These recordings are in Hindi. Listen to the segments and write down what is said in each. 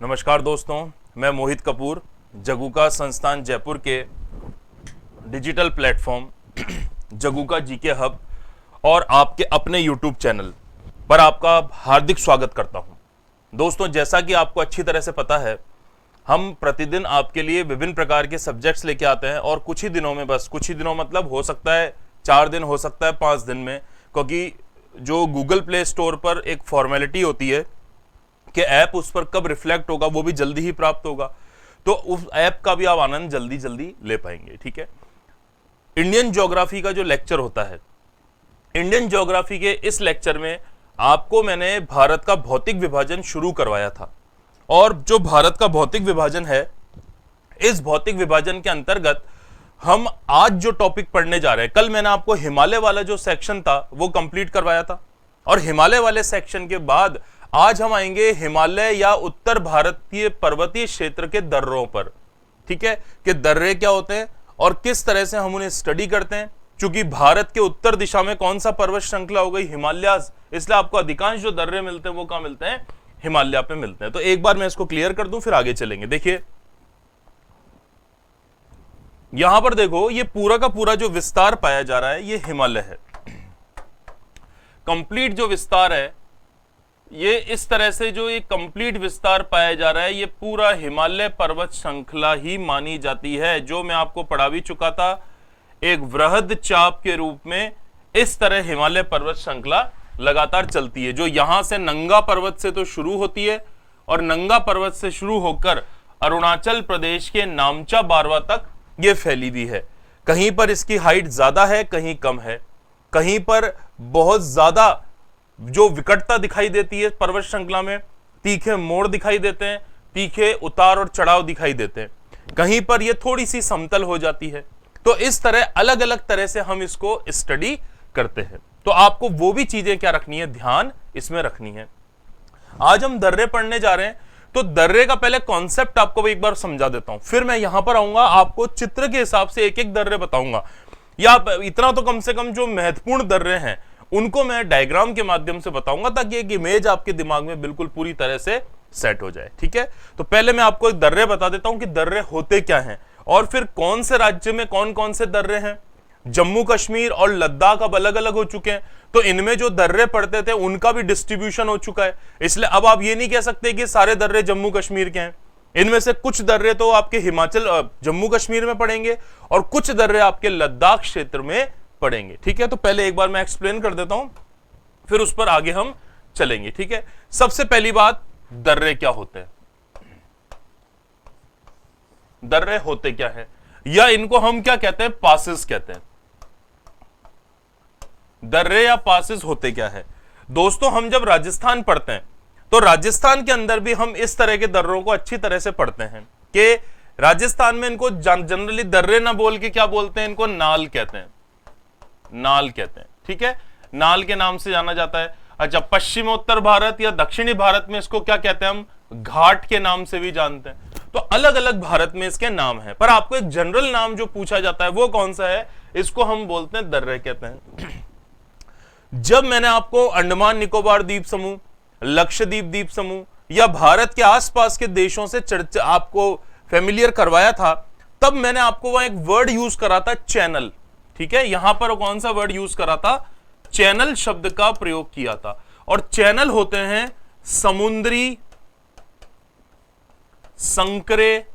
नमस्कार दोस्तों, मैं मोहित कपूर जगुका संस्थान जयपुर के डिजिटल प्लेटफॉर्म जगुका जीके हब और आपके अपने यूट्यूब चैनल पर आपका हार्दिक स्वागत करता हूं। दोस्तों, जैसा कि आपको अच्छी तरह से पता है, हम प्रतिदिन आपके लिए विभिन्न प्रकार के सब्जेक्ट्स लेके आते हैं और कुछ ही दिनों में, बस कुछ ही दिनों मतलब हो सकता है 4 दिन, हो सकता है 5 दिन में, क्योंकि जो गूगल प्ले स्टोर पर एक फॉर्मेलिटी होती है कि ऐप उस पर कब रिफ्लेक्ट होगा वो भी जल्दी ही प्राप्त होगा, तो उस ऐप का भी आप आनंद जल्दी जल्दी ले पाएंगे। ठीक है। इंडियन ज्योग्राफी का जो लेक्चर होता है, इंडियन ज्योग्राफी के इस लेक्चर में आपको मैंने भारत का भौतिक विभाजन शुरू करवाया था और जो भारत का भौतिक विभाजन है, इस भौतिक विभाजन के अंतर्गत हम आज जो टॉपिक पढ़ने जा रहे हैं, कल मैंने आपको हिमालय वाला जो सेक्शन था वो कंप्लीट करवाया था और हिमालय वाले सेक्शन के बाद आज हम आएंगे हिमालय या उत्तर भारतीय पर्वतीय क्षेत्र के दर्रों पर। ठीक है, कि दर्रे क्या होते हैं और किस तरह से हम उन्हें स्टडी करते हैं। क्योंकि भारत के उत्तर दिशा में कौन सा पर्वत श्रृंखला हो गई, हिमालयाज, इसलिए आपको अधिकांश जो दर्रे मिलते हैं वो कहां मिलते हैं, हिमालय पे मिलते हैं। तो एक बार मैं इसको क्लियर कर दूं, फिर आगे चलेंगे। देखिए यहां पर देखो, ये पूरा का पूरा जो विस्तार पाया जा रहा है ये हिमालय है। कंप्लीट जो विस्तार है ये इस तरह से, जो ये कंप्लीट विस्तार पाया जा रहा है, ये पूरा हिमालय पर्वत श्रृंखला ही मानी जाती है, जो मैं आपको पढ़ा भी चुका था। एक वृहद चाप के रूप में इस तरह हिमालय पर्वत श्रृंखला लगातार चलती है, जो यहां से नंगा पर्वत से तो शुरू होती है और नंगा पर्वत से शुरू होकर अरुणाचल प्रदेश के नामचा बारवा तक ये फैली हुई है। कहीं पर इसकी हाइट ज्यादा है, कहीं कम है, कहीं पर बहुत ज्यादा जो विकटता दिखाई देती है पर्वत श्रृंखला में, तीखे मोड़ दिखाई देते हैं, तीखे उतार और चढ़ाव दिखाई देते हैं, कहीं पर यह थोड़ी सी समतल हो जाती है। तो इस तरह अलग अलग तरह से हम इसको स्टडी करते हैं। तो आपको वो भी चीजें क्या रखनी है, ध्यान इसमें रखनी है। आज हम दर्रे पढ़ने जा रहे हैं, तो दर्रे का पहले कॉन्सेप्ट आपको एक बार समझा देता हूं, फिर मैं यहां पर आऊंगा, आपको चित्र के हिसाब से एक एक दर्रे बताऊंगा, या इतना तो कम से कम जो महत्वपूर्ण दर्रे हैं उनको मैं डायग्राम के माध्यम से बताऊंगा, ताकि एक इमेज आपके दिमाग में बिल्कुल पूरी तरह से सेट हो जाए। ठीक है, तो पहले मैं आपको एक दर्रे बता देता हूं कि दर्रे होते क्या हैं और फिर कौन से राज्य में कौन कौन से दर्रे हैं। जम्मू कश्मीर और लद्दाख अब अलग अलग हो चुके हैं, तो इनमें जो दर्रे पड़ते थे उनका भी डिस्ट्रीब्यूशन हो चुका है, इसलिए अब आप ये नहीं कह सकते कि सारे दर्रे जम्मू कश्मीर के हैं। इनमें से कुछ दर्रे तो आपके हिमाचल जम्मू कश्मीर में पड़ेंगे और कुछ दर्रे आपके लद्दाख क्षेत्र में पड़ेंगे। ठीक है, तो पहले एक बार मैं एक्सप्लेन कर देता हूं, फिर उस पर आगे हम चलेंगे। ठीक है, सबसे पहली बात, दर्रे क्या होते हैं, दर्रे होते क्या है, या इनको हम क्या कहते हैं, पासेस कहते हैं। दर्रे या पासेस होते क्या है दोस्तों, हम जब राजस्थान पढ़ते हैं तो राजस्थान के अंदर भी हम इस तरह के दर्रों को अच्छी तरह से पढ़ते हैं कि राजस्थान में इनको जनरली दर्रे ना बोल के क्या बोलते हैं, इनको नाल कहते हैं, नाल कहते हैं। ठीक है, नाल के नाम से जाना जाता है। अच्छा, पश्चिमोत्तर भारत या दक्षिणी भारत में इसको क्या कहते हैं, हम घाट के नाम से भी जानते हैं। तो अलग अलग भारत में इसके नाम है, पर आपको एक जनरल नाम जो पूछा जाता है वो कौन सा है, इसको हम बोलते हैं दर्रे कहते हैं। जब मैंने आपको अंडमान निकोबार द्वीप समूह, लक्षद्वीप द्वीप समूह या भारत के आसपास के देशों से चर्चा आपको फेमिलियर करवाया था, तब मैंने आपको वहां एक वर्ड यूज करा था, चैनल। ठीक है, यहां पर कौन सा वर्ड यूज करा था, चैनल शब्द का प्रयोग किया था। और चैनल होते हैं समुद्री संकरे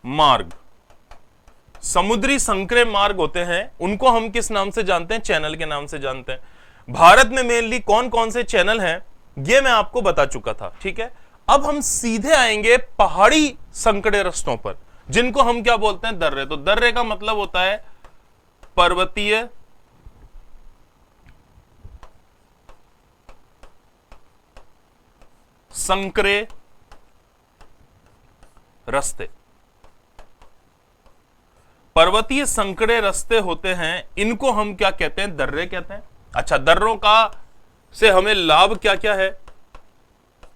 मार्ग, समुद्री संकरे मार्ग होते हैं, उनको हम किस नाम से जानते हैं, चैनल के नाम से जानते हैं। भारत में मेनली कौन कौन से चैनल हैं ये मैं आपको बता चुका था। ठीक है, अब हम सीधे आएंगे पहाड़ी संकरे रस्तों पर, जिनको हम क्या बोलते हैं, दर्रे। तो दर्रे का मतलब होता है पर्वतीय संकरे रस्ते। पर्वतीय संकरे रस्ते होते हैं, इनको हम क्या कहते हैं, दर्रे कहते हैं। अच्छा, दर्रों का से हमें लाभ क्या क्या है,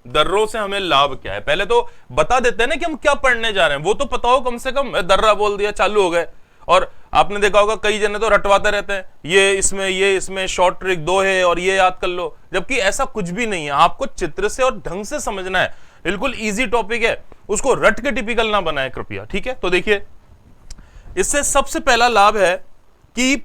दर्रों से हमें लाभ क्या है, पहले तो बता देते हैं ना कि हम क्या पढ़ने जा रहे हैं, वो तो पता हो कम से कम। दर्रा बोल दिया, चालू हो गए, और आपने देखा होगा कई जने तो रटवाते रहते हैं, ये इसमें शॉर्ट ट्रिक 2 है और ये याद कर लो, जबकि ऐसा कुछ भी नहीं है। आपको चित्र से और ढंग से समझना है, बिल्कुल इजी टॉपिक है, उसको रट के टिपिकल ना बनाए कृपया, ठीक है। तो देखिए, इससे सबसे पहला लाभ है कि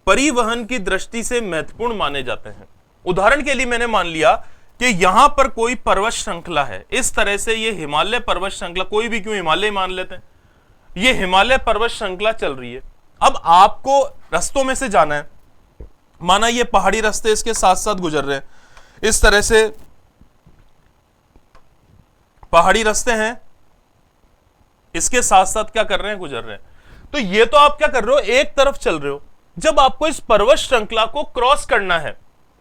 परिवहन की दृष्टि से महत्वपूर्ण माने जाते हैं। उदाहरण के लिए मैंने मान लिया कि यहां पर कोई पर्वत श्रृंखला है, इस तरह से ये हिमालय पर्वत श्रृंखला, कोई भी क्यों हिमालय मान लेते हैं, ये हिमालय पर्वत श्रृंखला चल रही है। अब आपको रस्तों में से जाना है, माना ये पहाड़ी रास्ते इसके साथ साथ गुजर रहे हैं, इस तरह से पहाड़ी रास्ते हैं, इसके साथ साथ क्या कर रहे हैं, गुजर रहे हैं। तो ये तो आप क्या कर रहे हो, एक तरफ चल रहे हो। जब आपको इस पर्वत श्रृंखला को क्रॉस करना है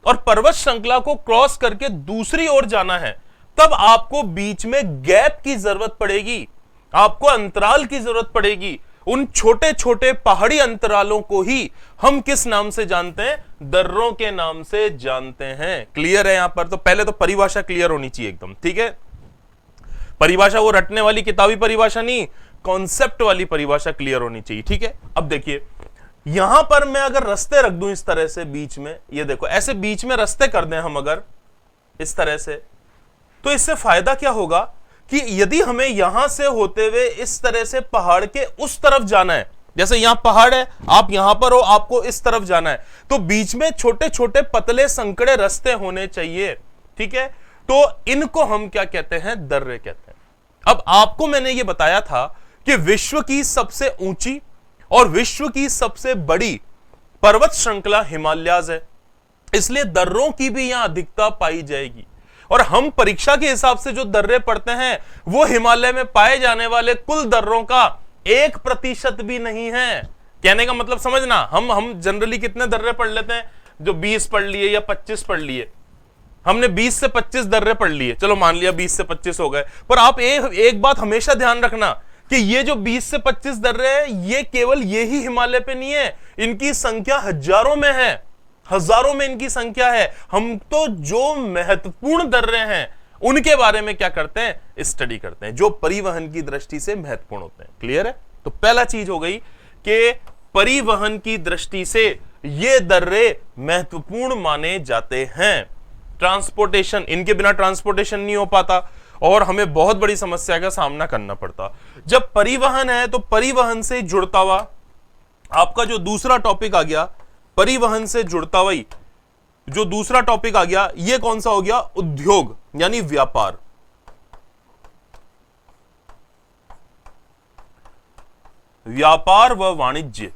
और पर्वत श्रृंखला को क्रॉस करके दूसरी ओर जाना है, तब आपको बीच में गैप की जरूरत पड़ेगी, आपको अंतराल की जरूरत पड़ेगी। उन छोटे छोटे पहाड़ी अंतरालों को ही हम किस नाम से जानते हैं, दर्रों के नाम से जानते हैं। क्लियर है यहां पर? तो पहले तो परिभाषा क्लियर होनी चाहिए एकदम, ठीक है। परिभाषा वो रटने वाली किताबी परिभाषा नहीं, कॉन्सेप्ट वाली परिभाषा क्लियर होनी चाहिए, ठीक है। अब देखिए, यहां पर मैं अगर रास्ते रख दूं इस तरह से बीच में, ये देखो ऐसे बीच में रास्ते कर दें हम अगर इस तरह से, तो इससे फायदा क्या होगा कि यदि हमें यहां से होते हुए इस तरह से पहाड़ के उस तरफ जाना है, जैसे यहां पहाड़ है, आप यहां पर हो, आपको इस तरफ जाना है, तो बीच में छोटे छोटे पतले संकड़े रास्ते होने चाहिए, ठीक है। तो इनको हम क्या कहते हैं, दर्रे कहते हैं। अब आपको मैंने यह बताया था कि विश्व की सबसे ऊंची और विश्व की सबसे बड़ी पर्वत श्रृंखला हिमालयाज है, इसलिए दर्रों की भी यहां अधिकता पाई जाएगी। और हम परीक्षा के हिसाब से जो दर्रे पढ़ते हैं वो हिमालय में पाए जाने वाले कुल दर्रों का 1% भी नहीं है। कहने का मतलब समझना, हम जनरली कितने दर्रे पढ़ लेते हैं, जो 20 पढ़ लिए या 25 पढ़ लिए, हमने 20 से 25 दर्रे पढ़ लिए, चलो मान लिया 20 से 25 हो गए। पर आप एक बात हमेशा ध्यान रखना कि ये जो 20 से 25 दर्रे हैं, ये केवल ये ही हिमालय पे नहीं है, इनकी संख्या हजारों में है, हजारों में इनकी संख्या है। हम तो जो महत्वपूर्ण दर्रे हैं उनके बारे में क्या करते हैं, स्टडी करते हैं, जो परिवहन की दृष्टि से महत्वपूर्ण होते हैं। क्लियर है? तो पहला चीज हो गई कि परिवहन की दृष्टि से ये दर्रे महत्वपूर्ण माने जाते हैं। ट्रांसपोर्टेशन, इनके बिना ट्रांसपोर्टेशन नहीं हो पाता और हमें बहुत बड़ी समस्या का सामना करना पड़ता। जब परिवहन है तो परिवहन से जुड़ता हुआ आपका जो दूसरा टॉपिक आ गया, परिवहन से जुड़ता हुआ जो दूसरा टॉपिक आ गया, ये कौन सा हो गया, उद्योग यानी व्यापार। व्यापार व वाणिज्य,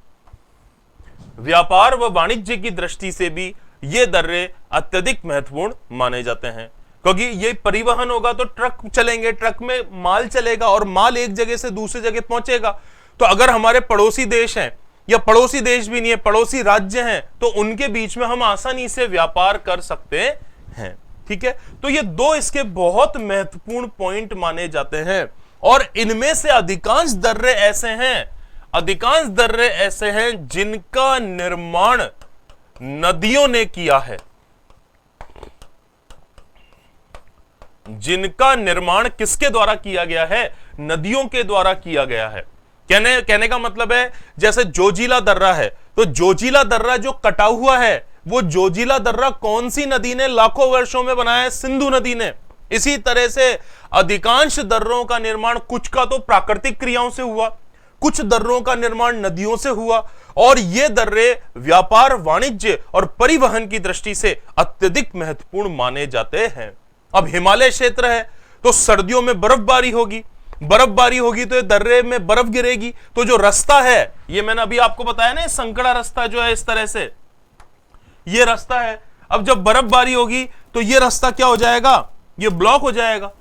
व्यापार व वाणिज्य की दृष्टि से भी ये दर्रे अत्यधिक महत्वपूर्ण माने जाते हैं, क्योंकि ये परिवहन होगा तो ट्रक चलेंगे, ट्रक में माल चलेगा और माल एक जगह से दूसरी जगह पहुंचेगा। तो अगर हमारे पड़ोसी देश हैं, या पड़ोसी देश भी नहीं है, पड़ोसी राज्य हैं, तो उनके बीच में हम आसानी से व्यापार कर सकते हैं, ठीक है। तो ये दो इसके बहुत महत्वपूर्ण पॉइंट माने जाते हैं और इनमें से अधिकांश दर्रे ऐसे हैं जिनका निर्माण नदियों ने किया है, जिनका निर्माण किसके द्वारा किया गया है, नदियों के द्वारा किया गया है। कहने का मतलब है, जैसे जोजिला दर्रा है, तो जोजिला दर्रा जो कटा हुआ है, वो जोजिला दर्रा कौन सी नदी ने लाखों वर्षों में बनाया है, सिंधु नदी ने। इसी तरह से अधिकांश दर्रों का निर्माण, कुछ का तो प्राकृतिक क्रियाओं से हुआ, कुछ दर्रों का निर्माण नदियों से हुआ, और ये दर्रे व्यापार, वाणिज्य और परिवहन की दृष्टि से अत्यधिक महत्वपूर्ण माने जाते हैं। अब हिमालय क्षेत्र है तो सर्दियों में बर्फबारी होगी, तो ये दर्रे में बर्फ गिरेगी, तो जो रास्ता है, ये मैंने अभी आपको बताया ना, संकड़ा रास्ता जो है इस तरह से, ये रास्ता है। अब जब बर्फबारी होगी तो ये रास्ता क्या हो जाएगा, ये ब्लॉक हो जाएगा,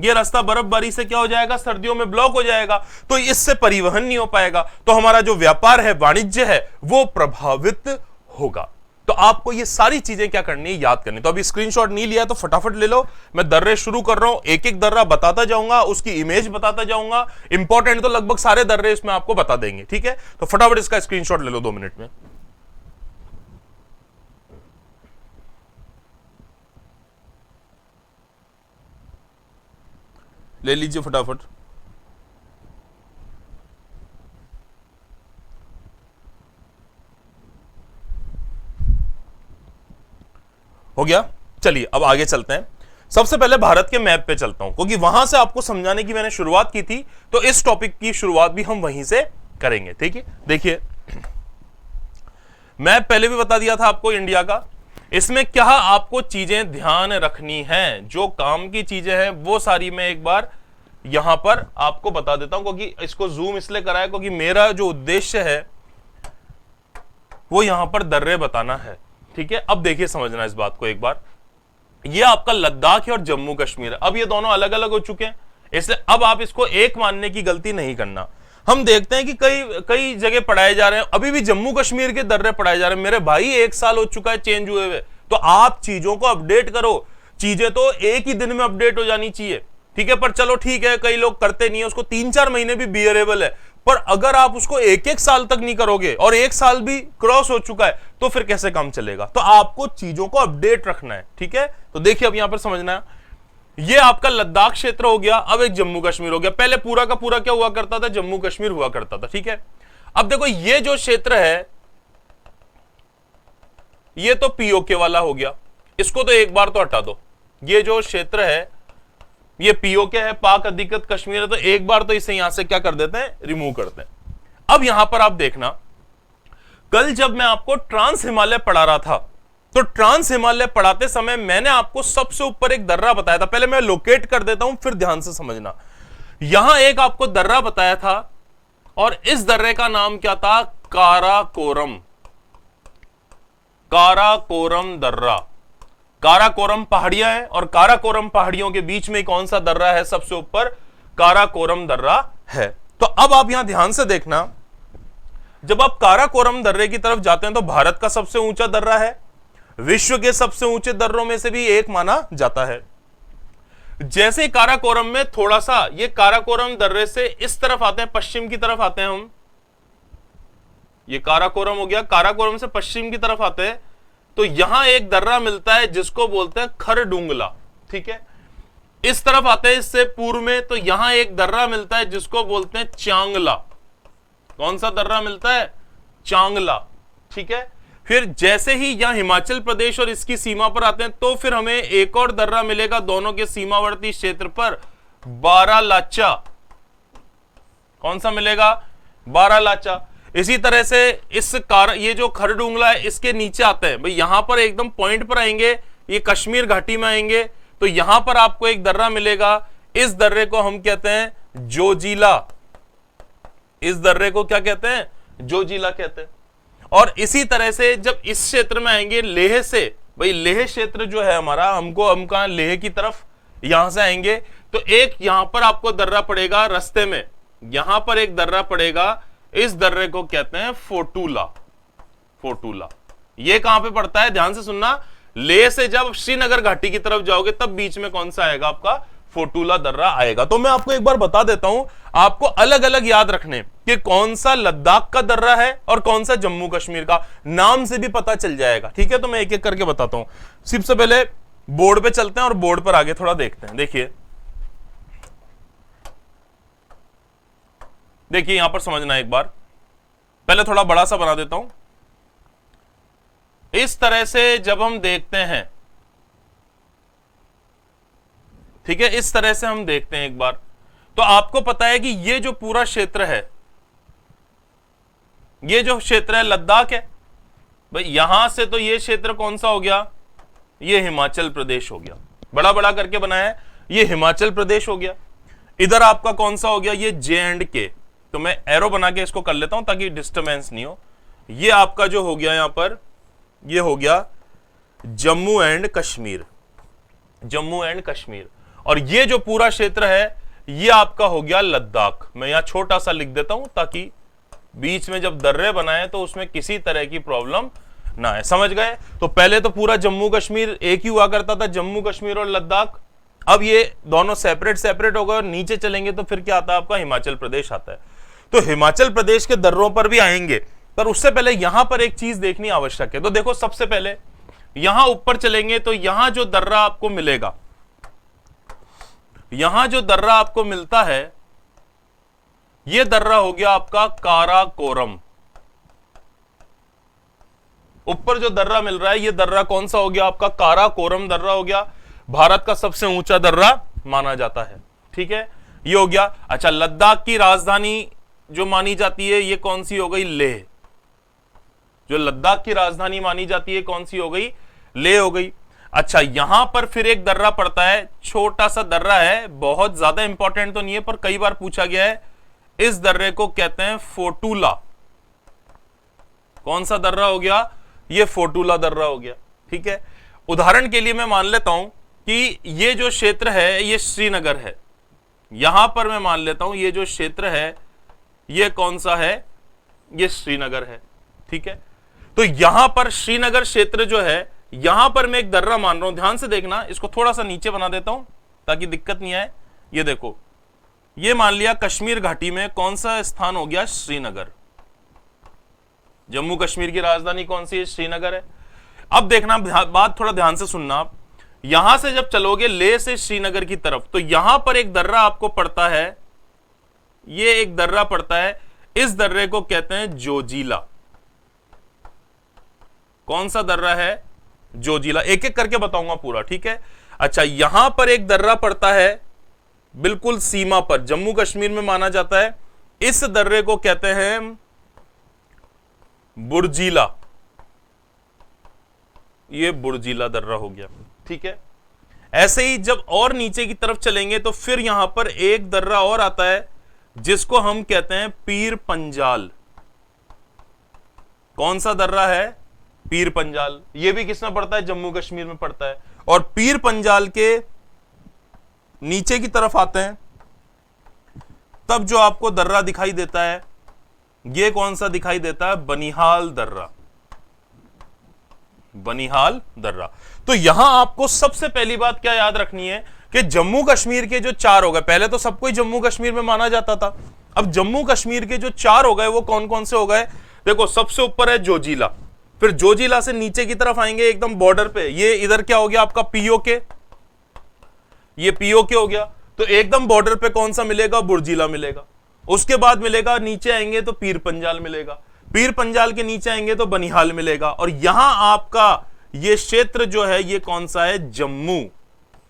ये रास्ता बर्फबारी से क्या हो जाएगा, सर्दियों में ब्लॉक हो जाएगा, तो इससे परिवहन नहीं हो पाएगा, तो हमारा जो व्यापार है, वाणिज्य है, वो प्रभावित होगा। तो आपको ये सारी चीजें क्या करनी है, याद करनी। तो अभी स्क्रीनशॉट नहीं लिया तो फटाफट ले लो, मैं दर्रे शुरू कर रहा हूं, एक एक दर्रा बताता जाऊंगा, उसकी इमेज बताता जाऊंगा, इंपॉर्टेंट तो लगभग सारे दर्रे इसमें आपको बता देंगे, ठीक है। तो फटाफट इसका स्क्रीनशॉट ले लो 2 मिनट में। ले लीजिए फटाफट। हो गया। चलिए अब आगे चलते हैं। सबसे पहले भारत के मैप पे चलता हूं, क्योंकि वहां से आपको समझाने की मैंने शुरुआत की थी, तो इस टॉपिक की शुरुआत भी हम वहीं से करेंगे। ठीक है, देखिए मैप पहले भी बता दिया था आपको इंडिया का। इसमें क्या आपको चीजें ध्यान रखनी हैं, जो काम की चीजें हैं वो सारी मैं एक बार यहां पर आपको बता देता हूं, क्योंकि इसको जूम इसलिए कराया क्योंकि मेरा जो उद्देश्य है वो यहां पर दर्रे बताना है। ठीक है, अब देखिए समझना इस बात को एक बार। ये आपका लद्दाख है और जम्मू कश्मीर है। अब ये दोनों अलग अलग हो चुके हैं, इसलिए अब आप इसको एक मानने की गलती नहीं करना। हम देखते हैं कि कई जगह पढ़ाए जा रहे हैं, अभी भी जम्मू कश्मीर के दर्रे पढ़ाए जा रहे हैं। मेरे भाई 1 साल हो चुका है चेंज हुए हुए, तो आप चीजों को अपडेट करो। चीजें तो एक ही दिन में अपडेट हो जानी चाहिए। ठीक है, पर चलो ठीक है, कई लोग करते नहीं है उसको, 3-4 महीने भी बियरेबल है। पर अगर आप उसको 1-1 साल तक नहीं करोगे और 1 साल भी क्रॉस हो चुका है, तो फिर कैसे काम चलेगा? तो आपको चीजों को अपडेट रखना है। ठीक है, तो देखिए अब यहां पर समझना है, ये आपका लद्दाख क्षेत्र हो गया, अब एक जम्मू कश्मीर हो गया। पहले पूरा का पूरा क्या हुआ करता था? जम्मू कश्मीर हुआ करता था। ठीक है, अब देखो ये जो क्षेत्र है ये तो पीओके वाला हो गया, इसको तो एक बार तो हटा दो। ये जो क्षेत्र है ये पीओके है, पाक अधिकृत कश्मीर है, तो एक बार तो इसे यहां से क्या कर देते हैं? रिमूव करते हैं। अब यहां पर आप देखना, कल जब मैं आपको ट्रांस हिमालय पढ़ा रहा था, तो ट्रांस हिमालय पढ़ाते समय मैंने आपको सबसे ऊपर एक दर्रा बताया था। पहले मैं लोकेट कर देता हूं, फिर ध्यान से समझना। यहां एक आपको दर्रा बताया था और इस दर्रे का नाम क्या था? काराकोरम। काराकोरम दर्रा। काराकोरम पहाड़ियां हैं और काराकोरम पहाड़ियों के बीच में कौन सा दर्रा है? सबसे ऊपर काराकोरम दर्रा है। तो अब आप यहां ध्यान से देखना, जब आप काराकोरम दर्रे की तरफ जाते हैं तो भारत का सबसे ऊंचा दर्रा है, विश्व के सबसे ऊंचे दर्रों में से भी एक माना जाता है। जैसे काराकोरम में थोड़ा सा, ये काराकोरम दर्रे से इस तरफ आते हैं, पश्चिम की तरफ आते हैं हम, ये काराकोरम हो गया, काराकोरम से पश्चिम की तरफ आते हैं तो यहां एक दर्रा मिलता है जिसको बोलते हैं खरडुंगला। ठीक है, इस तरफ आते हैं इससे पूर्व में, तो यहां एक दर्रा मिलता है जिसको बोलते हैं चांगला। कौन सा दर्रा मिलता है? चांगला। ठीक है, फिर जैसे ही यहां हिमाचल प्रदेश और इसकी सीमा पर आते हैं तो फिर हमें एक और दर्रा मिलेगा दोनों के सीमावर्ती क्षेत्र पर, बारालाचा। कौन सा मिलेगा? बारालाचा। इसी तरह से ये जो खरडुंगला है इसके नीचे आते हैं भाई, यहां पर एकदम पॉइंट पर आएंगे, ये कश्मीर घाटी में आएंगे तो यहां पर आपको एक दर्रा मिलेगा। इस दर्रे को हम कहते हैं जोजिला। इस दर्रे को क्या कहते हैं? जोजिला कहते हैं। और इसी तरह से जब इस क्षेत्र में आएंगे लेह से, भाई लेह क्षेत्र जो है हमारा, हम कहां लेह की तरफ यहां से आएंगे तो एक यहां पर आपको दर्रा पड़ेगा रास्ते में, यहां पर एक दर्रा पड़ेगा, इस दर्रे को कहते हैं फोटूला। फोटूला ये कहां पे पड़ता है? ध्यान से सुनना, लेह से जब श्रीनगर घाटी की तरफ जाओगे तब बीच में कौन सा आएगा? आपका फोटूला दर्रा आएगा। तो मैं आपको एक बार बता देता हूं, आपको अलग अलग याद रखने कि कौन सा लद्दाख का दर्रा है और कौन सा जम्मू कश्मीर का, नाम से भी पता चल जाएगा। ठीक है, तो मैं एक एक करके बताता हूं। सबसे पहले बोर्ड पे चलते हैं और बोर्ड पर आगे थोड़ा देखते हैं। देखिए यहां पर समझना एक बार, पहले थोड़ा बड़ा सा बना देता हूं। इस तरह से जब हम देखते हैं, ठीक है, इस तरह से हम देखते हैं एक बार, तो आपको पता है कि ये जो पूरा क्षेत्र है, ये जो क्षेत्र है लद्दाख है भाई, यहां से तो ये क्षेत्र कौन सा हो गया? ये हिमाचल प्रदेश हो गया। बड़ा बड़ा करके बनाया है, ये हिमाचल प्रदेश हो गया। इधर आपका कौन सा हो गया? ये J&K। तो मैं एरो बना के इसको कर लेता हूं ताकि डिस्टर्बेंस नहीं हो। ये आपका जो हो गया यहां पर, ये हो गया जम्मू एंड कश्मीर। जम्मू एंड कश्मीर। और ये जो पूरा क्षेत्र है ये आपका हो गया लद्दाख। मैं यहां छोटा सा लिख देता हूं ताकि बीच में जब दर्रे बनाए तो उसमें किसी तरह की प्रॉब्लम ना है। समझ गए? तो पहले तो पूरा जम्मू कश्मीर एक ही हुआ करता था, जम्मू कश्मीर और लद्दाख। अब ये दोनों सेपरेट हो गए और नीचे चलेंगे तो फिर क्या आता है? आपका हिमाचल प्रदेश आता है। तो हिमाचल प्रदेश के दर्रों पर भी आएंगे, पर उससे पहले यहां पर एक चीज देखनी आवश्यक है। तो देखो, सबसे पहले यहां ऊपर चलेंगे तो यहां जो दर्रा आपको मिलेगा, यहां जो दर्रा आपको मिलता है, यह दर्रा हो गया आपका काराकोरम। ऊपर जो दर्रा मिल रहा है ये दर्रा कौन सा हो गया आपका? काराकोरम दर्रा हो गया, भारत का सबसे ऊंचा दर्रा माना जाता है। ठीक है, ये हो गया। अच्छा, लद्दाख की राजधानी जो मानी जाती है ये कौन सी हो गई? लेह। जो लद्दाख की राजधानी मानी जाती है कौन सी हो गई? लेह हो गई। अच्छा, यहां पर फिर एक दर्रा पड़ता है, छोटा सा दर्रा है, बहुत ज्यादा इंपॉर्टेंट तो नहीं है पर कई बार पूछा गया है। इस दर्रे को कहते हैं फोटूला। कौन सा दर्रा हो गया? ये फोटूला दर्रा हो गया। ठीक है, उदाहरण के लिए मैं मान लेता हूं कि ये जो क्षेत्र है ये श्रीनगर है, यहां पर मैं मान लेता हूं ये जो क्षेत्र है ये कौन सा है? ये श्रीनगर है। ठीक है, तो यहां पर श्रीनगर क्षेत्र जो है यहां पर मैं एक दर्रा मान रहा हूं, ध्यान से देखना, इसको थोड़ा सा नीचे बना देता हूं ताकि दिक्कत नहीं आए। ये देखो, ये मान लिया कश्मीर घाटी में कौन सा स्थान हो गया? श्रीनगर। जम्मू कश्मीर की राजधानी कौन सी है? श्रीनगर है। अब देखना, बात थोड़ा ध्यान से सुनना आप, यहां से जब चलोगे लेह से श्रीनगर की तरफ तो यहां पर एक दर्रा आपको पड़ता है, ये एक दर्रा पड़ता है, इस दर्रे को कहते हैं जोजिला। कौन सा दर्रा है? जोजिला। एक एक करके बताऊंगा पूरा। ठीक है, अच्छा, यहां पर एक दर्रा पड़ता है बिल्कुल सीमा पर, जम्मू कश्मीर में माना जाता है, इस दर्रे को कहते हैं बुर्जीला। ये बुर्जीला दर्रा हो गया। ठीक है, ऐसे ही जब और नीचे की तरफ चलेंगे तो फिर यहां पर एक दर्रा और आता है जिसको हम कहते हैं पीर पंजाल। कौन सा दर्रा है? पीर पंजाल। ये भी किसमें पड़ता है? जम्मू कश्मीर में पड़ता है। और पीर पंजाल के नीचे की तरफ आते हैं तब जो आपको दर्रा दिखाई देता है ये कौन सा दिखाई देता है? बनिहाल दर्रा। बनिहाल दर्रा। तो यहां आपको सबसे पहली बात क्या याद रखनी है कि जम्मू कश्मीर के जो 4 हो गए, पहले तो सबको ही जम्मू कश्मीर में माना जाता था, अब जम्मू कश्मीर के जो 4 हो गए वो कौन कौन से हो गए? देखो, सबसे ऊपर है जोजिला, फिर जोजिला से नीचे की तरफ आएंगे एकदम बॉर्डर पे, ये इधर क्या हो गया आपका? पीओके। ये पीओके हो गया। तो एकदम बॉर्डर पे कौन सा मिलेगा? बुर्जीला मिलेगा। उसके बाद मिलेगा, नीचे आएंगे तो पीर पंजाल मिलेगा, पीर पंजाल के नीचे आएंगे तो बनिहाल मिलेगा, और यहां आपका ये क्षेत्र जो है ये कौन सा है? जम्मू।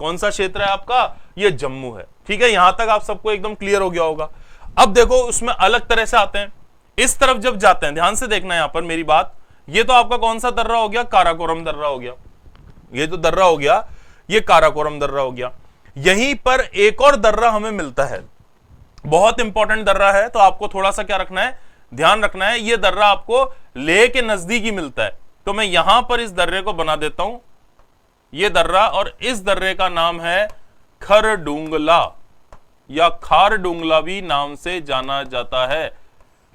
कौन सा क्षेत्र है आपका? ये जम्मू है। ठीक है, यहां तक आप सबको एकदम क्लियर हो गया होगा। अब देखो, उसमें अलग तरह से आते हैं, इस तरफ जब जाते हैं, ध्यान से देखना यहां पर मेरी बात, ये तो आपका कौन सा दर्रा हो गया? काराकोरम दर्रा हो गया। ये जो दर्रा हो गया ये काराकोरम दर्रा हो गया। यहीं पर एक और दर्रा हमें मिलता है, बहुत इंपॉर्टेंट दर्रा है, तो आपको थोड़ा सा क्या रखना है? ध्यान रखना है। ये दर्रा आपको लेह के नजदीक ही मिलता है, तो मैं यहां पर इस दर्रे को बना देता हूं, ये दर्रा, और इस दर्रे का नाम है खरडुंगला या खारडुंगला भी नाम से जाना जाता है।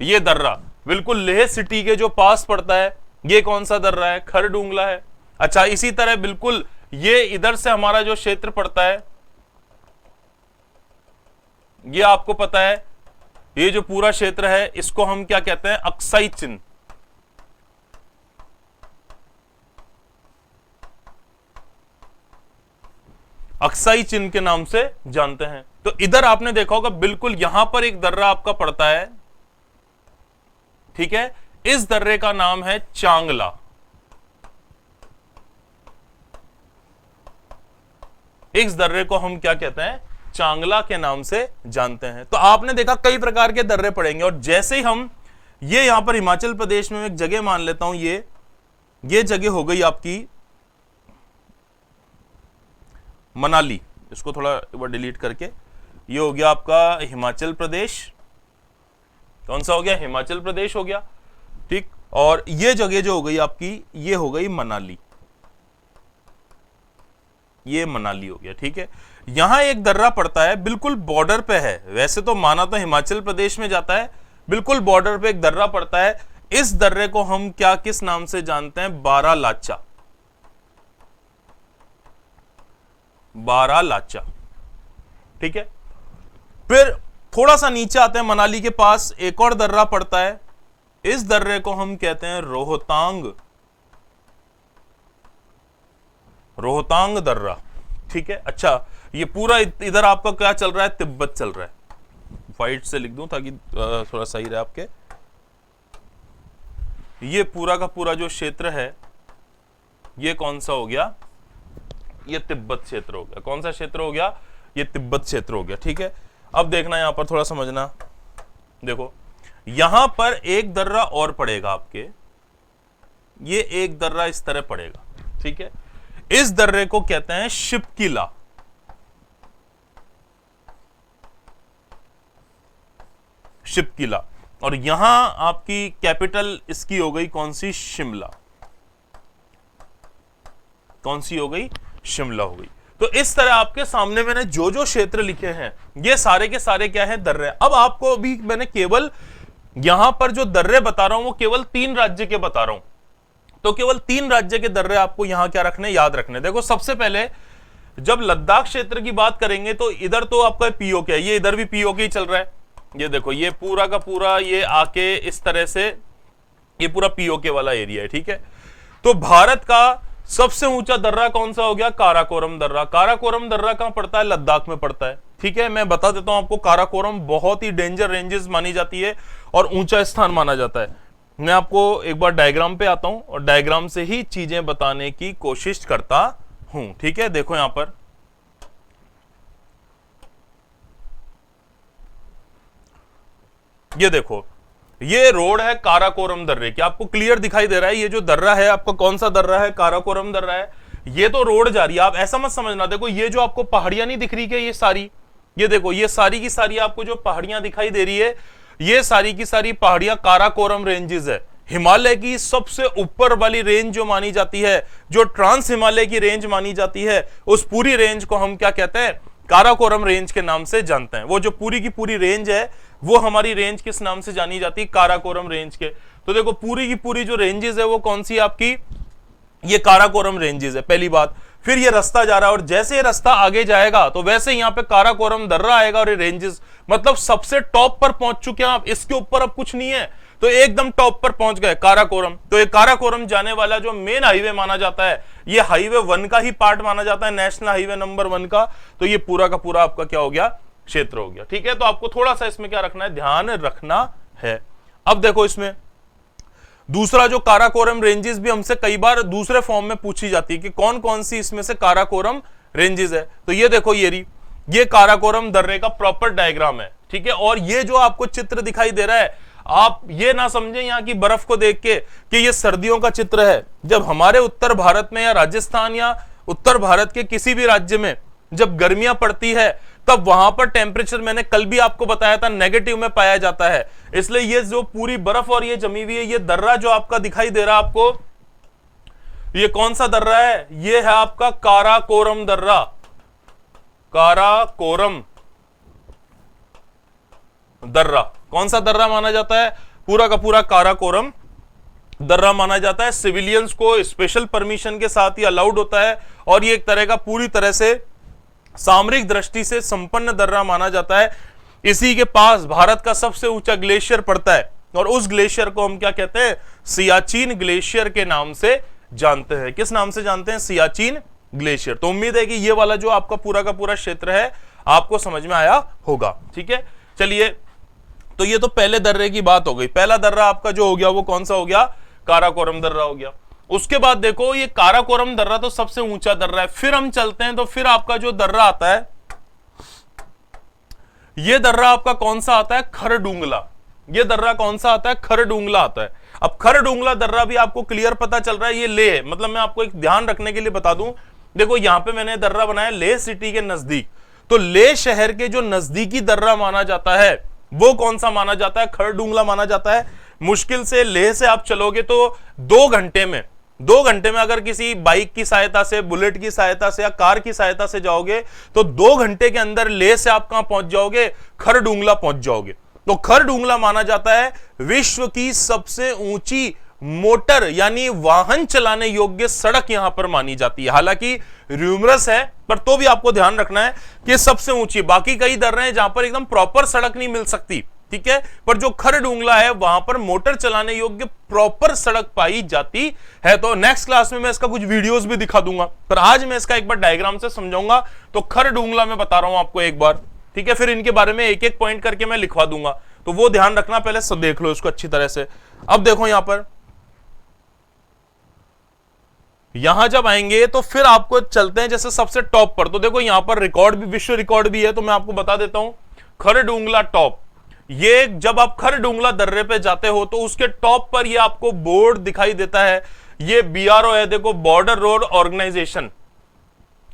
ये दर्रा बिल्कुल लेह सिटी के जो पास पड़ता है, ये कौन सा दर्रा है? खरडुंगला है। अच्छा, इसी तरह बिल्कुल ये इधर से हमारा जो क्षेत्र पड़ता है ये आपको पता है, ये जो पूरा क्षेत्र है इसको हम क्या कहते हैं? अक्साई चिन्ह। अक्साई चिन्ह के नाम से जानते हैं। तो इधर आपने देखा होगा बिल्कुल यहां पर एक दर्रा आपका पड़ता है। ठीक है, इस दर्रे का नाम है चांगला। इस दर्रे को हम क्या कहते हैं? चांगला के नाम से जानते हैं। तो आपने देखा कई प्रकार के दर्रे पड़ेंगे, और जैसे ही हम ये यहां पर हिमाचल प्रदेश में एक जगह मान लेता हूं, ये जगह हो गई आपकी मनाली, इसको थोड़ा डिलीट करके, ये हो गया आपका हिमाचल प्रदेश। कौन सा हो गया? हिमाचल प्रदेश हो गया। ठीक, और ये जगह जो हो गई आपकी ये हो गई मनाली, ये मनाली हो गया। ठीक है, यहां एक दर्रा पड़ता है, बिल्कुल बॉर्डर पे है, वैसे तो माना तो हिमाचल प्रदेश में जाता है, बिल्कुल बॉर्डर पे एक दर्रा पड़ता है। इस दर्रे को हम क्या किस नाम से जानते हैं? बारालाचा। बारालाचा। ठीक है, फिर थोड़ा सा नीचे आते हैं, मनाली के पास एक और दर्रा पड़ता है, इस दर्रे को हम कहते हैं रोहतांग। रोहतांग दर्रा। ठीक है, अच्छा, ये पूरा इधर आपका क्या चल रहा है? तिब्बत चल रहा है। व्हाइट से लिख दूं ताकि थोड़ा सही रहे आपके। ये पूरा का पूरा जो क्षेत्र है ये कौन सा हो गया, ये तिब्बत क्षेत्र हो गया। कौन सा क्षेत्र हो गया, ये तिब्बत क्षेत्र हो गया। ठीक है, अब देखना यहां पर थोड़ा समझना, देखो यहां पर एक दर्रा और पड़ेगा आपके, ये एक दर्रा इस तरह पड़ेगा। ठीक है, इस दर्रे को कहते हैं शिपकिला। शिपकिला, और यहां आपकी कैपिटल इसकी हो गई कौन सी, शिमला। कौन सी हो गई, शिमला हो गई। तो इस तरह आपके सामने मैंने जो जो क्षेत्र लिखे हैं ये सारे के सारे क्या है, दर्रे। अब आपको अभी मैंने केवल यहां पर जो दर्रे बता रहा हूं वो केवल 3 राज्य के बता रहा हूं, तो केवल 3 राज्य के दर्रे आपको यहां क्या रखने, याद रखने। देखो सबसे पहले जब लद्दाख क्षेत्र की बात करेंगे तो इधर तो आपका पीओके है, ये इधर भी पीओके ही चल रहा है। ये देखो ये पूरा का पूरा ये आके इस तरह से ये पूरा पीओके वाला एरिया है। ठीक है, तो भारत का सबसे ऊंचा दर्रा कौन सा हो गया, काराकोरम दर्रा। काराकोरम दर्रा कहां पड़ता है, लद्दाख में पड़ता है। ठीक है, मैं बता देता हूं आपको, काराकोरम बहुत ही डेंजर रेंजेस मानी जाती है और ऊंचा स्थान माना जाता है। मैं आपको एक बार डायग्राम पे आता हूं और डायग्राम से ही चीजें बताने की कोशिश करता हूं। ठीक है, देखो यहां पर ये देखो, ये रोड है काराकोरम दर्रे की, आपको क्लियर दिखाई दे रहा है। ये जो दर्रा है आपका कौन सा दर्रा है, काराकोरम दर्रा है। ये तो रोड जा रही है, आप ऐसा मत समझना। देखो ये जो आपको पहाड़ियां नहीं दिख रही है, ये सारी, ये देखो ये सारी की सारी आपको जो पहाड़ियां दिखाई दे रही है, ये सारी की सारी पहाड़ियां काराकोरम रेंजेस है। हिमालय की सबसे ऊपर वाली रेंज जो मानी जाती है, जो ट्रांस हिमालय की रेंज मानी जाती है, उस पूरी रेंज को हम क्या कहते हैं, काराकोरम रेंज के नाम से जानते हैं। वो जो पूरी की पूरी रेंज है वो हमारी रेंज किस नाम से जानी जाती है, काराकोरम रेंज के। तो देखो पूरी की पूरी जो रेंजेस है वो कौन सी आपकी, ये काराकोरम रेंजेस है, पहली बात। फिर ये रास्ता जा रहा है और जैसे ये रास्ता आगे जाएगा तो वैसे यहाँ पे काराकोरम दर्रा आएगा और ये रेंजेस, मतलब सबसे टॉप पर पहुंच चुके हैं आप, इसके ऊपर अब कुछ नहीं है, तो एकदम टॉप पर पहुंच गए काराकोरम। तो ये काराकोरम जाने वाला जो मेन हाईवे माना जाता है, ये हाईवे 1 का ही पार्ट माना जाता है, नेशनल हाईवे नंबर 1 का। तो ये पूरा का पूरा आपका क्या हो गया, क्षेत्र हो गया। ठीक है, तो आपको थोड़ा सा इसमें क्या रखना है, ध्यान रखना है। अब देखो इसमें दूसरा जो काराकोरम रेंजेस भी हमसे कई बार दूसरे फॉर्म में पूछी जाती है कि कौन कौन सी इसमें से काराकोरम रेंजेस है। तो ये देखो ये काराकोरम दर्रे का प्रॉपर डायग्राम है। ठीक है, और ये जो आपको चित्र दिखाई दे रहा है, आप ये ना समझें यहाँ की बर्फ को देख के कि ये सर्दियों का चित्र है। जब हमारे उत्तर भारत में या राजस्थान या उत्तर भारत के किसी भी राज्य में जब गर्मियां पड़ती है तब वहां पर टेम्परेचर, मैंने कल भी आपको बताया था, नेगेटिव में पाया जाता है। इसलिए ये जो पूरी बर्फ और ये जमी हुई है, ये दर्रा जो आपका दिखाई दे रहा है आपको, ये कौन सा दर्रा है, ये है आपका काराकोरम दर्रा। काराकोरम दर्रा कौन सा दर्रा माना जाता है, पूरा का पूरा काराकोरम दर्रा माना जाता है। सिविलियंस को स्पेशल परमिशन के साथ ही अलाउड होता है और ये एक तरह का पूरी तरह से सामरिक दृष्टि से संपन्न दर्रा माना जाता है। इसी के पास भारत का सबसे ऊंचा ग्लेशियर पड़ता है और उस ग्लेशियर को हम क्या कहते हैं, सियाचिन ग्लेशियर के नाम से जानते हैं। किस नाम से जानते हैं, सियाचिन ग्लेशियर। तो उम्मीद है कि ये वाला जो आपका पूरा का पूरा क्षेत्र है आपको समझ में आया होगा। ठीक है, चलिए, तो ये तो पहले दर्रे की बात हो गई। पहला दर्रा आपका जो हो गया वो कौन सा हो गया, काराकोरम दर्रा हो गया। उसके बाद देखो ये काराकोरम दर्रा तो सबसे ऊंचा दर्रा है। फिर हम चलते हैं तो फिर आपका जो दर्रा आता है, ये दर्रा आपका कौन सा आता है, खरडूंगला। ये दर्रा कौन सा आता है, खरडूंगला आता है। अब खरडूंगला दर्रा भी आपको क्लियर पता चल रहा है, ये लेह, मतलब मैं आपको एक ध्यान रखने के लिए बता दूं, देखो यहां पे मैंने दर्रा बनाया लेह सिटी के नजदीक, तो लेह शहर के जो नजदीकी दर्रा माना जाता है वो कौन सा माना जाता है, खरडूंगला माना जाता है। मुश्किल से लेह से आप चलोगे तो 2 घंटे में अगर किसी बाइक की सहायता से, बुलेट की सहायता से या कार की सहायता से जाओगे तो 2 घंटे के अंदर लेह से आप कहां पहुंच जाओगे, खरडूंगला पहुंच जाओगे। तो खरडूंगला माना जाता है विश्व की सबसे ऊंची मोटर यानी वाहन चलाने योग्य सड़क यहां पर मानी जाती है। हालांकि र्यूमरस है पर तो भी आपको ध्यान रखना है कि सबसे ऊंची, बाकी कई दर्रे हैं जहां पर एकदम प्रॉपर सड़क नहीं मिल सकती, ठीक है, पर जो खरडूंगला है वहां पर मोटर चलाने योग्य प्रॉपर सड़क पाई जाती है। तो नेक्स्ट क्लास में मैं इसका कुछ वीडियोस भी दिखा दूंगा, पर आज मैं इसका एक बार डायग्राम से समझाऊंगा। तो खरडूंगला मैं बता रहा हूं आपको एक बार, ठीक है, फिर इनके बारे में एक एक पॉइंट करके मैं लिखवा दूंगा, तो वो ध्यान रखना, पहले सब देख लो इसको अच्छी तरह से। अब देखो यहां पर यहां जब आएंगे तो फिर आपको चलते हैं जैसे सबसे टॉप पर। तो देखो यहां पर रिकॉर्ड भी, विश्व रिकॉर्ड भी है, तो मैं आपको बता देता हूं। खरडुंगला टॉप, ये जब आप खरडुंगला दर्रे पे जाते हो तो उसके टॉप पर ये आपको बोर्ड दिखाई देता है, ये बीआरओ है, देखो बॉर्डर रोड ऑर्गेनाइजेशन।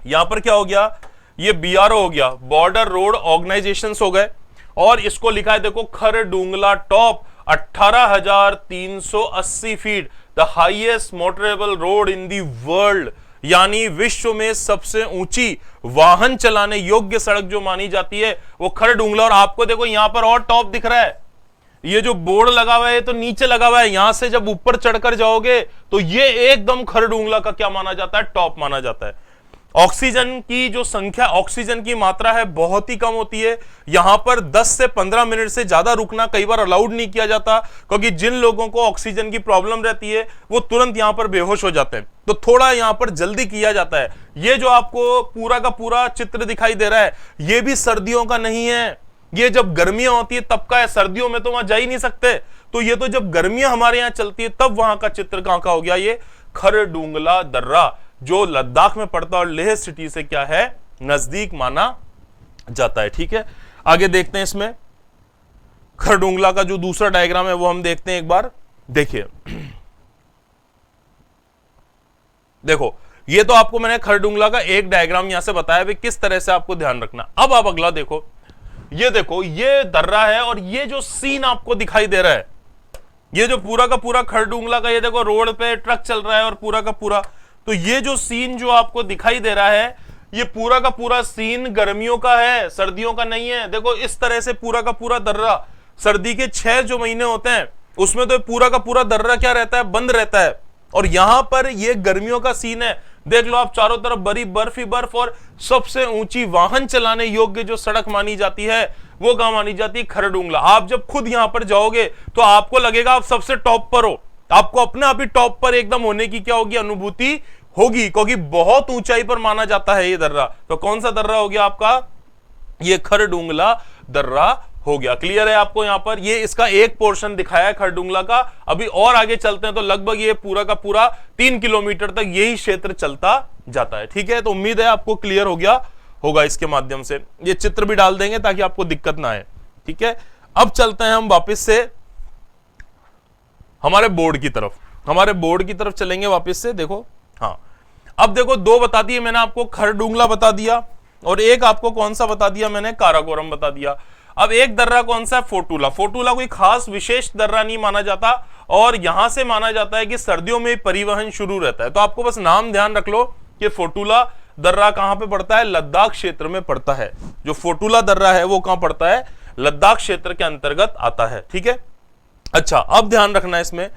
यहां पर क्या हो गया, ये बीआरओ हो गया, बॉर्डर रोड ऑर्गेनाइजेशंस हो गए, और इसको लिखा है देखो Khardungla top, 18,380 feet, the highest motorable road in the world, यानी विश्व में सबसे ऊंची वाहन चलाने योग्य सड़क जो मानी जाती है वो खरडुंगला। और आपको देखो यहां पर और टॉप दिख रहा है, ये जो बोर्ड लगा हुआ है तो नीचे लगा हुआ है, यहां से जब ऊपर चढ़कर जाओगे तो ये एकदम खरडुंगला का क्या माना जाता है, टॉप माना जाता है। ऑक्सीजन की जो संख्या, ऑक्सीजन की मात्रा है बहुत ही कम होती है, यहां पर 10 से 15 मिनट से ज्यादा रुकना कई बार अलाउड नहीं किया जाता, क्योंकि जिन लोगों को ऑक्सीजन की प्रॉब्लम रहती है वो तुरंत यहां पर बेहोश हो जाते हैं, तो थोड़ा यहां पर जल्दी किया जाता है। ये जो आपको पूरा का पूरा चित्र दिखाई दे रहा है ये भी सर्दियों का नहीं है, ये जब गर्मियां होती है तब का है, सर्दियों में तो वहां जा ही नहीं सकते, तो ये तो जब गर्मियां हमारे यहां चलती है तब वहां का चित्र कहां का हो गया, ये खरडुंगला दर्रा जो लद्दाख में पड़ता है और लेह सिटी से क्या है, नजदीक माना जाता है। ठीक है, आगे देखते हैं इसमें खरडुंगला का जो दूसरा डायग्राम है वो हम देखते हैं एक बार। देखिए, देखो ये तो आपको मैंने खरडुंगला का एक डायग्राम यहां से बताया भी किस तरह से आपको ध्यान रखना। अब आप अगला देखो, ये देखो ये दर्रा है और ये जो सीन आपको दिखाई दे रहा है, ये जो पूरा का पूरा खरडुंगला का, ये देखो रोड पे ट्रक चल रहा है और पूरा का पूरा, तो ये जो सीन जो आपको दिखाई दे रहा है ये पूरा का पूरा सीन गर्मियों का है, सर्दियों का नहीं है। देखो इस तरह से पूरा का पूरा दर्रा, सर्दी के 6 जो महीने होते हैं उसमें तो पूरा का पूरा दर्रा क्या रहता है, बंद रहता है, और यहां पर ये गर्मियों का सीन है। देख लो आप चारों तरफ बड़ी बर्फ ही बर्फ, और सबसे ऊंची वाहन चलाने योग्य जो सड़क मानी जाती है वो कहां मानी जाती है, खरडुंगला। आप जब खुद यहां पर जाओगे तो आपको लगेगा आप सबसे टॉप पर हो, आपको अपने आप ही टॉप पर एकदम होने की क्या होगी, अनुभूति होगी, क्योंकि बहुत ऊंचाई पर माना जाता है ये दर्रा। तो कौन सा दर्रा हो गया आपका, ये खरडुंगला दर्रा हो गया। क्लियर है आपको, यहां पर ये इसका एक पोर्शन दिखाया है खरडुंगला का। अभी और आगे चलते हैं तो लगभग ये पूरा का पूरा 3 किलोमीटर तक यही क्षेत्र चलता जाता है। ठीक है, तो उम्मीद है आपको क्लियर हो गया होगा इसके माध्यम से। ये चित्र भी डाल देंगे ताकि आपको दिक्कत ना आए। ठीक है, अब चलते हैं हम वापस से हमारे बोर्ड की तरफ, हमारे बोर्ड की तरफ चलेंगे वापस से। देखो, हाँ, अब देखो दो बता दिए मैंने आपको, खरडुंगला बता दिया और एक आपको कौन सा बता दिया मैंने, काराकोरम बता दिया। अब एक दर्रा कौन सा है, फोटुला। फोटुला कोई खास विशेष दर्रा नहीं माना जाता, और यहां से माना जाता है कि सर्दियों में परिवहन शुरू रहता है। तो आपको बस नाम ध्यान रख लो कि फोटुला दर्रा कहां पे पड़ता है, लद्दाख क्षेत्र में पड़ता है। जो फोटुला दर्रा है वो कहां पड़ता है, लद्दाख क्षेत्र के अंतर्गत आता है। ठीक है, अच्छा अब ध्यान रखना है इसमें।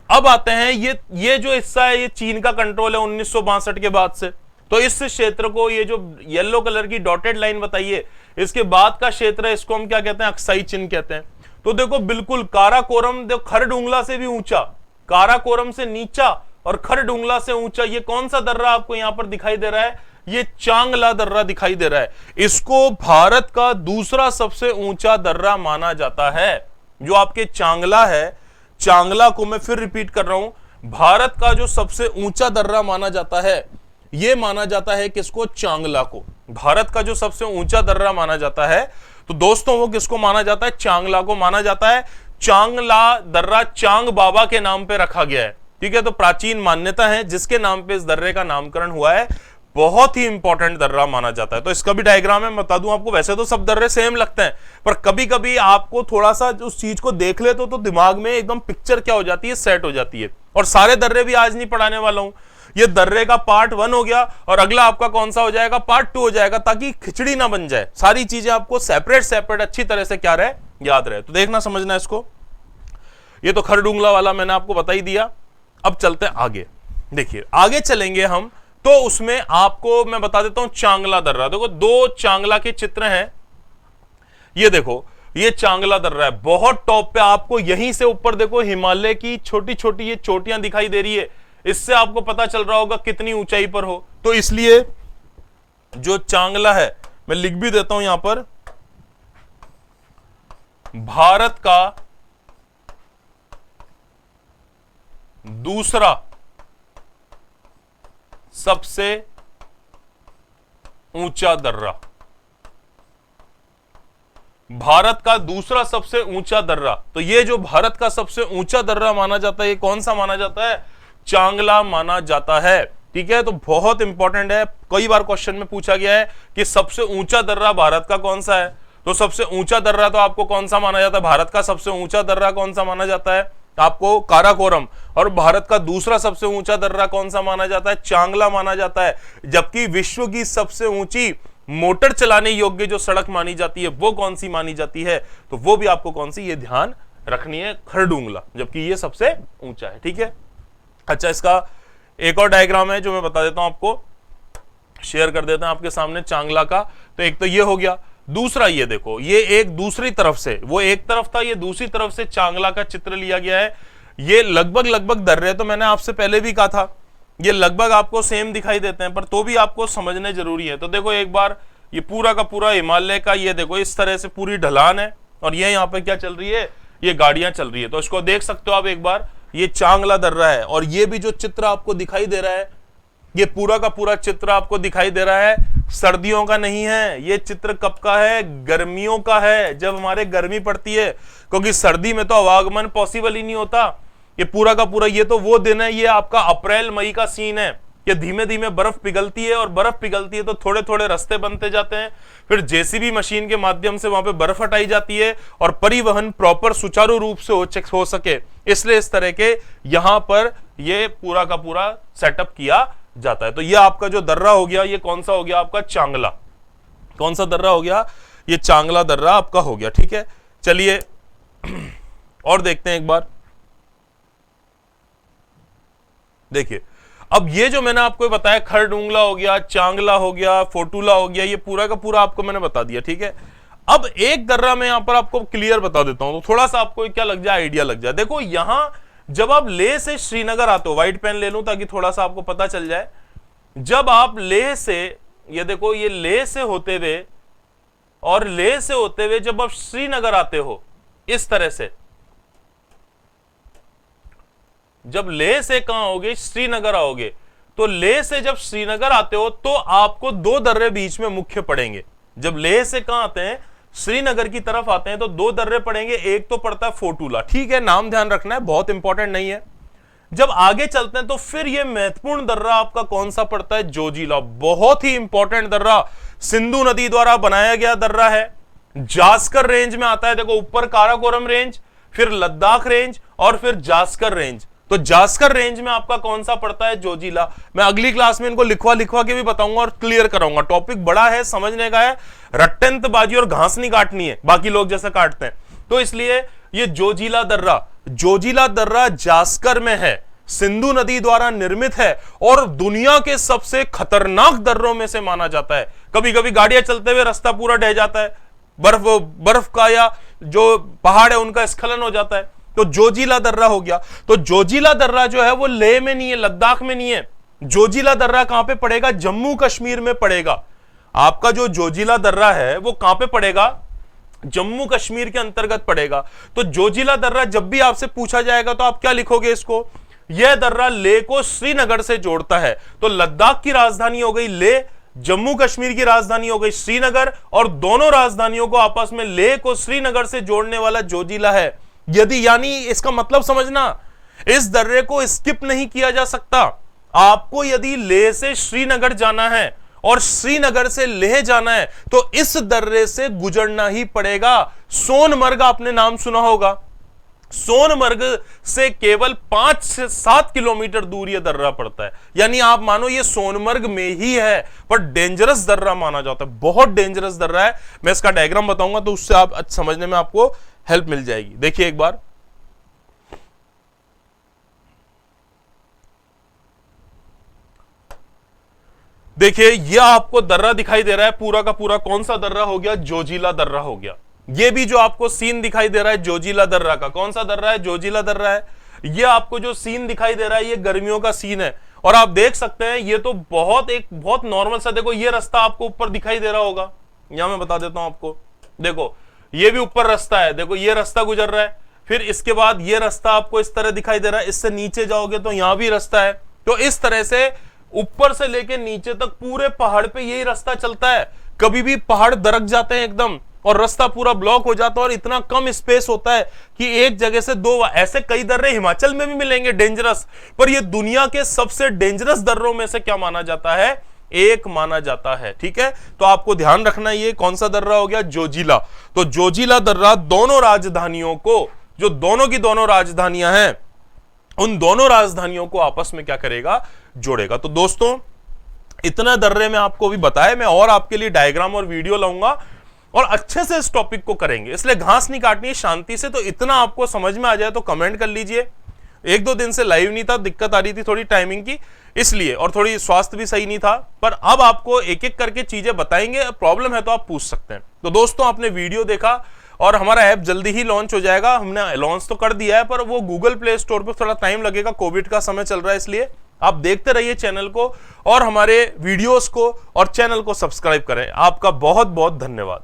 अब आते हैं ये जो हिस्सा है ये चीन का कंट्रोल है 1962 के बाद से। तो इस क्षेत्र को, ये जो येलो कलर की डॉटेड लाइन बताइए, इसके बाद का क्षेत्र है, इसको हम क्या कहते हैं, अक्साई चिन्ह कहते हैं। तो देखो बिल्कुल काराकोरम, देखो खरडुंगला से भी ऊंचा, काराकोरम से नीचा और खरडुंगला से ऊंचा, ये कौन सा दर्रा आपको यहां पर दिखाई दे रहा है, ये चांगला दर्रा दिखाई दे रहा है। इसको भारत का दूसरा सबसे ऊंचा दर्रा माना जाता है। जो आपके चांगला है, चांगला को मैं फिर रिपीट कर रहा हूं, भारत का जो सबसे ऊंचा दर्रा माना जाता है, यह माना जाता है किसको, चांगला को। भारत का जो सबसे ऊंचा दर्रा माना जाता है तो दोस्तों वो किसको माना जाता है, चांगला को माना जाता है। चांगला दर्रा चांग बाबा के नाम पे रखा गया है। ठीक है, तो प्राचीन मान्यता है जिसके नाम पे इस दर्रे का नामकरण हुआ है, बहुत ही इंपॉर्टेंट दर्रा माना जाता है। तो इसका भी डायग्राम है, बता दूं आपको, वैसे तो सब दर्रे सेम लगते हैं पर कभी कभी आपको थोड़ा सा उस चीज को देख ले तो दिमाग में एकदम पिक्चर क्या हो जाती है, सेट हो जाती है। और सारे दर्रे भी आज नहीं पढ़ाने वाला हूं, ये दर्रे का पार्ट 1 हो गया और अगला आपका कौन सा हो जाएगा, पार्ट 2 हो जाएगा, ताकि खिचड़ी ना बन जाए, सारी चीजें आपको सेपरेट सेपरेट अच्छी तरह से क्या रहे, याद रहे। तो देखना समझना इसको। ये तो खरडुंगला वाला मैंने आपको बता ही दिया। अब चलते हैं आगे। देखिए आगे चलेंगे हम तो उसमें आपको मैं बता देता हूं चांगला दर्रा। देखो दो चांगला के चित्र हैं, ये देखो ये चांगला दर्रा है, बहुत टॉप पे, आपको यहीं से ऊपर देखो हिमालय की छोटी छोटी ये चोटियां दिखाई दे रही है, इससे आपको पता चल रहा होगा कितनी ऊंचाई पर हो। तो इसलिए जो चांगला है, मैं लिख भी देता हूं यहां पर, भारत का दूसरा सबसे ऊंचा दर्रा, भारत का दूसरा सबसे ऊंचा दर्रा। तो ये जो भारत का सबसे ऊंचा दर्रा माना जाता है, ये कौन सा माना जाता है? चांगला माना जाता है। ठीक है, तो बहुत इंपॉर्टेंट है, कई बार क्वेश्चन में पूछा गया है कि सबसे ऊंचा दर्रा भारत का कौन सा है। तो सबसे ऊंचा दर्रा तो आपको कौन सा माना जाता है? भारत का सबसे ऊंचा दर्रा कौन सा माना जाता है? आपको काराकोरम। और भारत का दूसरा सबसे ऊंचा दर्रा कौन सा माना जाता है? चांगला माना जाता है। जबकि विश्व की सबसे ऊंची मोटर चलाने योग्य जो सड़क मानी जाती है वो कौन सी मानी जाती है? तो वो भी आपको कौन सी, ये ध्यान रखनी है, खरडूंगला, जबकि ये सबसे ऊंचा है। ठीक है, अच्छा, इसका एक और डायग्राम है जो मैं बता देता हूं आपको, शेयर कर देते हैं आपके सामने चांगला का। तो एक तो ये हो गया, दूसरा ये देखो, ये एक दूसरी तरफ से, वो एक तरफ था, ये दूसरी तरफ से चांगला का चित्र लिया गया है। ये लगभग दर्रे, तो मैंने आपसे पहले भी कहा था ये लगभग आपको सेम दिखाई देते हैं, पर तो भी आपको समझने जरूरी है। तो देखो एक बार, ये पूरा का पूरा हिमालय का, ये देखो इस तरह से पूरी ढलान है, और ये यहाँ पे क्या चल रही है? ये गाड़ियां चल रही है। तो इसको देख सकते हो आप एक बार, ये चांगला दर्रा है। और ये भी जो चित्र आपको दिखाई दे रहा है, ये पूरा का पूरा चित्र आपको दिखाई दे रहा है, सर्दियों का नहीं है, ये चित्र कब का है? गर्मियों का है, जब हमारे गर्मी पड़ती है, क्योंकि सर्दी में तो आवागमन पॉसिबल ही नहीं होता। ये पूरा का पूरा, ये तो वो दिन है, ये आपका अप्रैल मई का सीन है। ये धीमे धीमे बर्फ पिघलती है, और बर्फ पिघलती है तो थोड़े थोड़े रास्ते बनते जाते हैं, फिर जेसीबी मशीन के माध्यम से वहां पे बर्फ हटाई जाती है, और परिवहन प्रॉपर सुचारू रूप से हो सके, इसलिए इस तरह के यहां पर ये पूरा का पूरा सेटअप किया जाता है। तो ये आपका जो दर्रा हो गया, ये कौन सा हो गया? आपका चांगला। कौन सा दर्रा हो गया? ये चांगला दर्रा आपका हो गया। ठीक है, चलिए और देखते हैं एक बार। देखिए, अब ये जो मैंने आपको बताया, खरडूंगला हो गया, चांगला हो गया, फोटूला हो गया, ये पूरा का पूरा आपको मैंने बता दिया। ठीक है, अब एक दर्रा में यहां पर आपको क्लियर बता देता हूं, तो थोड़ा सा आपको क्या लग जाए, आइडिया लग जाए। देखो यहां जब आप लेह से श्रीनगर आते हो, व्हाइट पेन ले लूं ताकि थोड़ा सा आपको पता चल जाए। जब आप लेह से, ये देखो, ये लेह से होते हुए, और लेह से होते हुए जब आप श्रीनगर आते हो, इस तरह से, जब लेह से कहां आओगे? श्रीनगर आओगे। तो लेह से जब श्रीनगर आते हो तो आपको दो दर्रे बीच में मुख्य पड़ेंगे। जब लेह से कहां आते हैं? श्रीनगर की तरफ आते हैं, तो दो दर्रे पड़ेंगे। एक तो पड़ता है फोटूला, ठीक है, नाम ध्यान रखना है, बहुत इंपॉर्टेंट नहीं है। जब आगे चलते हैं तो फिर ये महत्वपूर्ण दर्रा आपका कौन सा पड़ता है? जोजिला, बहुत ही इंपॉर्टेंट दर्रा, सिंधु नदी द्वारा बनाया गया दर्रा है, जास्कर रेंज में आता है। देखो ऊपर काराकोरम रेंज, फिर लद्दाख रेंज, और फिर जास्कर रेंज। तो जास्कर रेंज में आपका कौन सा पड़ता है? जोजिला। मैं अगली क्लास में इनको लिखवा लिखवा के भी बताऊंगा और क्लियर कराऊंगा। टॉपिक बड़ा है, समझने का है, रट्टंतबाजी और घास नहीं काटनी है बाकी लोग जैसे काटते हैं। तो इसलिए ये जोजिला दर्रा जास्कर में है, सिंधु नदी द्वारा निर्मित है, और दुनिया के सबसे खतरनाक दर्रों में से माना जाता है। कभी कभी गाड़ियां चलते हुए रास्ता पूरा ढह जाता है, बर्फ का या जो पहाड़ है उनका स्खलन हो जाता है। तो जोजिला दर्रा हो गया। तो जोजिला दर्रा जो है वो लेह में नहीं है, लद्दाख में नहीं है। जोजिला दर्रा कहां पे पड़ेगा? जम्मू कश्मीर में पड़ेगा। आपका जो जोजिला दर्रा है वो कहां पे पड़ेगा? जम्मू कश्मीर के अंतर्गत पड़ेगा। तो जोजिला दर्रा जब भी आपसे पूछा जाएगा तो आप क्या लिखोगे इसको? यह दर्रा लेह को श्रीनगर से जोड़ता है। तो लद्दाख की राजधानी हो गई लेह, जम्मू कश्मीर की राजधानी हो गई श्रीनगर, और दोनों राजधानियों को आपस में लेह को श्रीनगर से जोड़ने वाला जोजिला है। यदि, यानी इसका मतलब समझना, इस दर्रे को स्किप नहीं किया जा सकता। आपको यदि लेह से श्रीनगर जाना है और श्रीनगर से लेह जाना है तो इस दर्रे से गुजरना ही पड़ेगा। सोनमर्ग आपने नाम सुना होगा, सोनमर्ग से केवल 5 से 7 किलोमीटर दूर यह दर्रा पड़ता है। यानी आप मानो ये सोनमर्ग में ही है, पर डेंजरस दर्रा माना जाता है, बहुत डेंजरस दर्रा है। मैं इसका डायग्राम बताऊंगा तो उससे आप समझने में आपको हेल्प मिल जाएगी। देखिए एक बार, देखिए यह आपको दर्रा दिखाई दे रहा है, पूरा का पूरा कौन सा दर्रा हो गया? जोजिला दर्रा हो गया। ये भी जो आपको सीन दिखाई दे रहा है जोजिला दर्रा का, कौन सा दर्रा है? जोजिला दर्रा है। ये आपको जो सीन दिखाई दे रहा है ये गर्मियों का सीन है, और आप देख सकते हैं ये तो बहुत नॉर्मल सा, देखो ये रास्ता आपको ऊपर दिखाई दे रहा होगा, यहां मैं बता देता हूं आपको। देखो ये भी ऊपर रास्ता है, देखो ये रास्ता गुजर रहा है, फिर इसके बाद ये रास्ता आपको इस तरह दिखाई दे रहा है, इससे नीचे जाओगे तो यहां भी रास्ता है। तो इस तरह से ऊपर से लेके नीचे तक पूरे पहाड़ पे यही रास्ता चलता है। कभी भी पहाड़ दरक जाते हैं एकदम और रास्ता पूरा ब्लॉक हो जाता है, और इतना कम स्पेस होता है कि एक जगह से दो, ऐसे कई दर्रे हिमाचल में भी मिलेंगे डेंजरस, पर ये दुनिया के सबसे डेंजरस दर्रों में से क्या माना जाता है, एक माना जाता है। ठीक है, तो आपको ध्यान रखना, ये कौन सा दर्रा हो गया, जोजिला। तो जोजिला दर्रा दोनों राजधानियों को, जो दोनों की दोनों राजधानियां हैं, उन दोनों राजधानियों को आपस में क्या करेगा, जोड़ेगा। तो दोस्तों इतना दर्रे में आपको भी बताया, मैं और आपके लिए डायग्राम और वीडियो लाऊंगा और अच्छे से इस टॉपिक को करेंगे, इसलिए घास नहीं काटनी है, शांति से। तो इतना आपको समझ में आ जाए तो कमेंट कर लीजिए। एक दो दिन से लाइव नहीं था, दिक्कत आ रही थी थोड़ी टाइमिंग की, इसलिए, और थोड़ी स्वास्थ्य भी सही नहीं था, पर अब आपको एक एक करके चीजें बताएंगे। प्रॉब्लम है तो आप पूछ सकते हैं। तो दोस्तों आपने वीडियो देखा, और हमारा ऐप जल्दी ही लॉन्च हो जाएगा। हमने लॉन्च तो कर दिया है, पर वो गूगल प्ले स्टोर पर थोड़ा टाइम लगेगा, कोविड का समय चल रहा है, इसलिए आप देखते रहिए चैनल को और हमारे वीडियोस को, और चैनल को सब्सक्राइब करें। आपका बहुत बहुत धन्यवाद।